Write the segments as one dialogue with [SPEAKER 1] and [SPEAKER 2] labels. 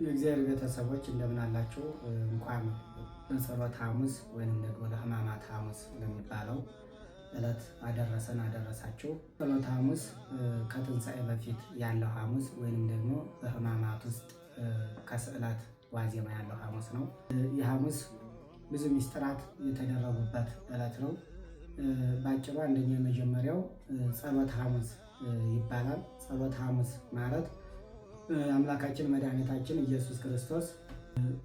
[SPEAKER 1] የእግዚአብሔር ቤተሰቦች እንደምን አላችሁ? እንኳን ለጸሎተ ሐሙስ ወይንም ደግሞ ለሕማማት ሐሙስ ለሚባለው ዕለት አደረሰን አደረሳችሁ። ጸሎተ ሐሙስ ከትንሣኤ በፊት ያለው ሐሙስ ወይንም ደግሞ በሕማማት ውስጥ ከስዕለት ዋዜማ ያለው ሐሙስ ነው። ይህ ሐሙስ ብዙ ሚስጥራት የተደረጉበት ዕለት ነው። ባጭሩ አንደኛ የመጀመሪያው ጸሎተ ሐሙስ ይባላል። ጸሎተ ሐሙስ ማለት አምላካችን መድኃኒታችን ኢየሱስ ክርስቶስ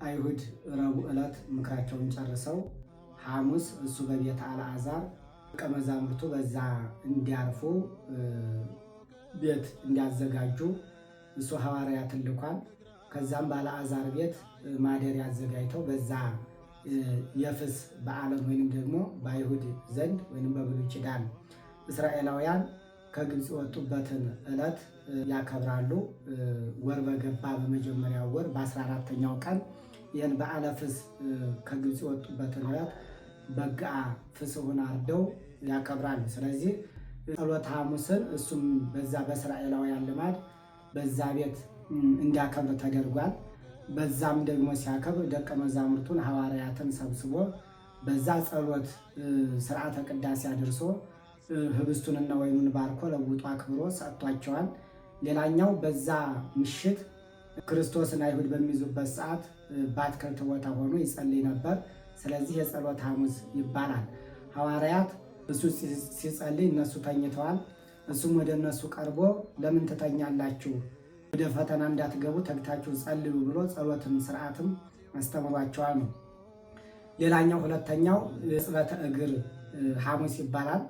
[SPEAKER 1] አይሁድ ረቡዕ ዕለት ምክራቸውን ጨርሰው ሐሙስ እሱ በቤተ አልዓዛር ደቀ መዛሙርቱ በዛ እንዲያርፉ ቤት እንዲያዘጋጁ እሱ ሐዋርያትን ልኳል። ከዛም በአልዓዛር ቤት ማደሪያ አዘጋጅተው በዛ የፍስ በዓለም ወይንም ደግሞ በአይሁድ ዘንድ ወይንም በብሉይ ኪዳን እስራኤላውያን ከግብፅ የወጡበትን ዕለት ያከብራሉ። ወር በገባ በመጀመሪያው ወር በ14ኛው ቀን ይህን በዓለ ፍስ ከግብፅ የወጡበትን ዕለት በግዓ ፍስሑን አርደው ያከብራሉ። ስለዚህ ጸሎተ ሐሙስን እሱም በዛ በእስራኤላውያን ልማድ በዛ ቤት እንዲያከብር ተደርጓል። በዛም ደግሞ ሲያከብር ደቀ መዛሙርቱን ሐዋርያትን ሰብስቦ በዛ ጸሎት ስርዓተ ቅዳሴ አድርሶ ህብስቱንና ወይኑን ባርኮ ለውጦ አክብሮ ሰጥቷቸዋል። ሌላኛው በዛ ምሽት ክርስቶስን አይሁድ በሚይዙበት ሰዓት በአትክልት ቦታ ሆኖ ይጸልይ ነበር። ስለዚህ የጸሎተ ሐሙስ ይባላል። ሐዋርያት እሱ ሲጸልይ እነሱ ተኝተዋል። እሱም ወደ እነሱ ቀርቦ ለምን ትተኛላችሁ? ወደ ፈተና እንዳትገቡ ተግታችሁ ጸልዩ ብሎ ጸሎትን ስርዓትም አስተምሯቸዋል ነው። ሌላኛው ሁለተኛው ዕጽበተ እግር ሐሙስ ይባላል።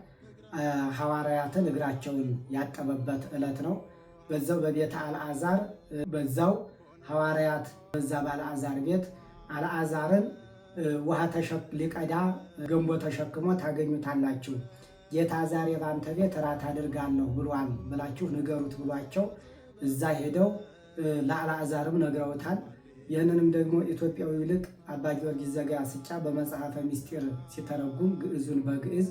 [SPEAKER 1] ሐዋርያትን እግራቸውን ያጠበበት ዕለት ነው። በዛው በቤተ አልዓዛር በዛው ሐዋርያት በዛ በአልዓዛር ቤት አልዓዛርን ውሃ ሊቀዳ ገንቦ ተሸክሞ ታገኙታላችሁ፣ ጌታ ዛሬ ባንተ ቤት እራት አድርጋለሁ ብሏል ብላችሁ ንገሩት ብሏቸው እዛ ሄደው ለአልዓዛርም ነግረውታል። ይህንንም ደግሞ ኢትዮጵያዊ ሊቅ አባ ጊዮርጊስ ዘጋስጫ በመጽሐፈ ምስጢር ሲተረጉም ግዕዙን በግዕዝ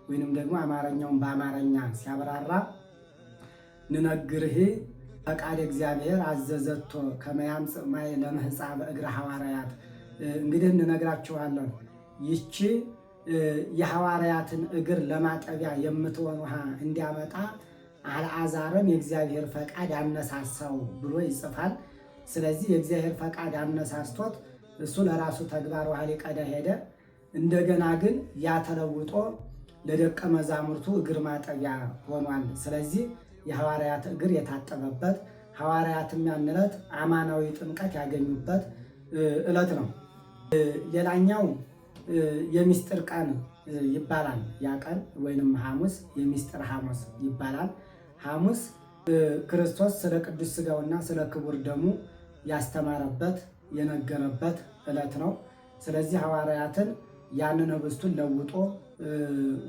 [SPEAKER 1] ወይንም ደግሞ አማርኛውን በአማርኛ ሲያብራራ ንነግርህ ፈቃድ እግዚአብሔር አዘዘቶ ከመያምጽእ ማይ ለምህፃ በእግረ ሐዋርያት። እንግዲህ እንነግራችኋለን ይቺ የሐዋርያትን እግር ለማጠቢያ የምትሆን ውሃ እንዲያመጣ አልዓዛርን የእግዚአብሔር ፈቃድ አነሳሳው ብሎ ይጽፋል። ስለዚህ የእግዚአብሔር ፈቃድ አነሳስቶት እሱ ለራሱ ተግባር ውሃ ሊቀዳ ሄደ። እንደገና ግን ያተለውጦ ለደቀ መዛሙርቱ እግር ማጠቢያ ሆኗል። ስለዚህ የሐዋርያት እግር የታጠበበት ሐዋርያትም ያን ዕለት አማናዊ ጥምቀት ያገኙበት ዕለት ነው። ሌላኛው የሚስጥር ቀን ይባላል። ያ ቀን ወይንም ሐሙስ የሚስጥር ሐሙስ ይባላል። ሐሙስ ክርስቶስ ስለ ቅዱስ ሥጋውና ስለ ክቡር ደሙ ያስተማረበት የነገረበት ዕለት ነው። ስለዚህ ሐዋርያትን ያንን ህብስቱን ለውጦ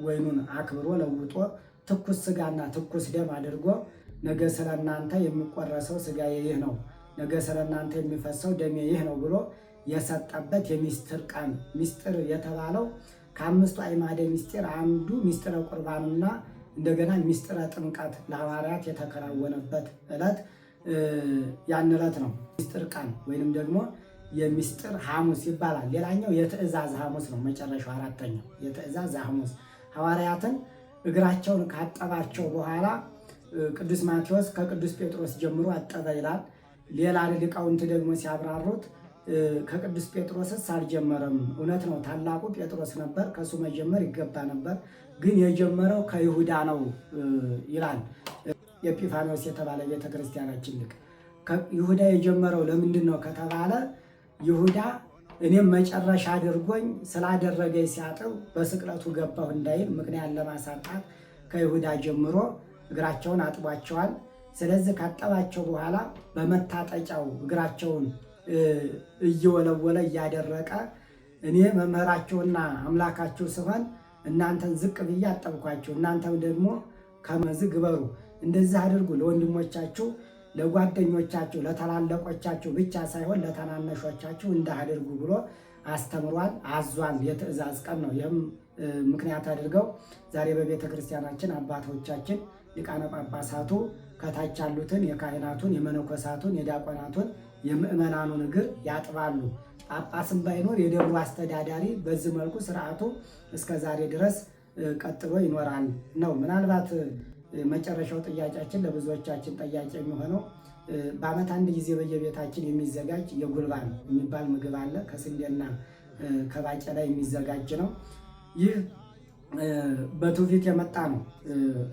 [SPEAKER 1] ወይኑን አክብሮ ለውጦ ትኩስ ሥጋና ትኩስ ደም አድርጎ ነገ ስለ እናንተ የሚቆረሰው ሥጋዬ ይህ ነው፣ ነገ ስለ እናንተ የሚፈሰው ደሜ ይህ ነው ብሎ የሰጠበት የሚስጥር ቀን። ሚስጥር የተባለው ከአምስቱ አዕማደ ምስጢር አንዱ ሚስጥረ ቁርባንና እንደገና ሚስጥረ ጥምቀት ለሐዋርያት የተከናወነበት ዕለት ያን ዕለት ነው ሚስጥር ቀን ወይንም ደግሞ የሚስጥር ሐሙስ ይባላል። ሌላኛው የትእዛዝ ሐሙስ ነው። መጨረሻው አራተኛው የትእዛዝ ሐሙስ ሐዋርያትን እግራቸውን ካጠባቸው በኋላ ቅዱስ ማቴዎስ ከቅዱስ ጴጥሮስ ጀምሮ አጠበ ይላል። ሌላ ሊቃውንት ደግሞ ሲያብራሩት ከቅዱስ ጴጥሮስስ አልጀመረም። እውነት ነው፣ ታላቁ ጴጥሮስ ነበር፣ ከሱ መጀመር ይገባ ነበር፣ ግን የጀመረው ከይሁዳ ነው ይላል ኤጲፋንዮስ የተባለ ቤተክርስቲያናችን ሊቅ። ይሁዳ የጀመረው ለምንድን ነው ከተባለ ይሁዳ እኔም መጨረሻ አድርጎኝ ስላደረገኝ ሲያጥብ በስቅለቱ ገባሁ እንዳይል ምክንያት ለማሳጣት ከይሁዳ ጀምሮ እግራቸውን አጥቧቸዋል። ስለዚህ ካጠባቸው በኋላ በመታጠቂያው እግራቸውን እየወለወለ እያደረቀ እኔ መምህራችሁና አምላካችሁ ስሆን እናንተን ዝቅ ብዬ አጠብኳችሁ፣ እናንተም ደግሞ ከመዝህ ግበሩ፣ እንደዚህ አድርጉ፣ ለወንድሞቻችሁ ለጓደኞቻችሁ ለታላላቆቻችሁ ብቻ ሳይሆን ለታናናሾቻችሁ እንዳያደርጉ ብሎ አስተምሯል፣ አዟል። የትእዛዝ ቀን ነው። ይህም ምክንያት አድርገው ዛሬ በቤተ ክርስቲያናችን አባቶቻችን ሊቃነ ጳጳሳቱ ከታች ያሉትን የካህናቱን፣ የመነኮሳቱን፣ የዲያቆናቱን፣ የምእመናኑን እግር ያጥባሉ። ጳጳስም ባይኖር የደብሩ አስተዳዳሪ በዚህ መልኩ ስርዓቱ እስከ ዛሬ ድረስ ቀጥሎ ይኖራል ነው። ምናልባት መጨረሻው ጥያቄያችን ለብዙዎቻችን ጥያቄ የሚሆነው በዓመት አንድ ጊዜ በየቤታችን የሚዘጋጅ የጉልባን የሚባል ምግብ አለ። ከስንዴና ከባቄላ የሚዘጋጅ ነው። ይህ በትውፊት የመጣ ነው።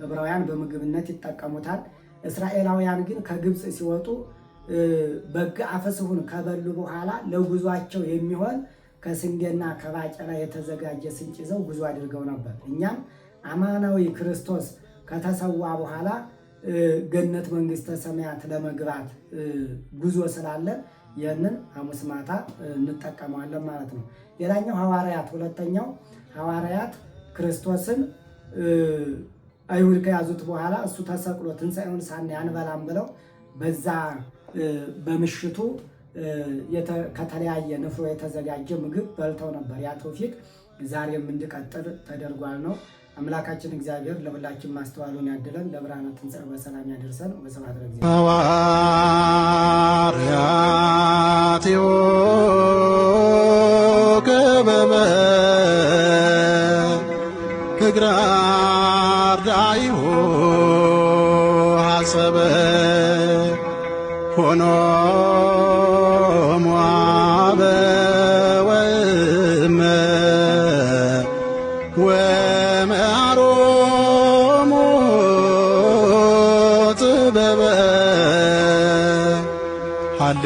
[SPEAKER 1] ዕብራውያን በምግብነት ይጠቀሙታል። እስራኤላውያን ግን ከግብፅ ሲወጡ በግዓ ፍስሑን ከበሉ በኋላ ለጉዟቸው የሚሆን ከስንዴና ከባቄላ የተዘጋጀ ስንቅ ይዘው ጉዞ አድርገው ነበር። እኛም አማናዊ ክርስቶስ ከተሰዋ በኋላ ገነት መንግሥተ ሰማያት ለመግባት ጉዞ ስላለን ይህንን ሐሙስ ማታ እንጠቀመዋለን ማለት ነው። ሌላኛው ሐዋርያት፣ ሁለተኛው ሐዋርያት ክርስቶስን አይሁድ ከያዙት በኋላ እሱ ተሰቅሎ ትንሣኤውን ሳናይ አንበላም ብለው በዛ በምሽቱ ከተለያየ ንፍሮ የተዘጋጀ ምግብ በልተው ነበር። ያ ትውፊት ዛሬም እንዲቀጥል ተደርጓል ነው። አምላካችን እግዚአብሔር ለሁላችን ማስተዋሉን ያድለን፣ ለብርሃነ ትንሣኤው በሰላም ያደርሰን። ወስብሐት ለእግዚአብሔር። ሐዋርያትዮ ከበበ እግረ አርዳኢሁ ሐሰበ ሆኖሙ አበ ወእመ ወመሃሮሙ ጥበበ ሃሌ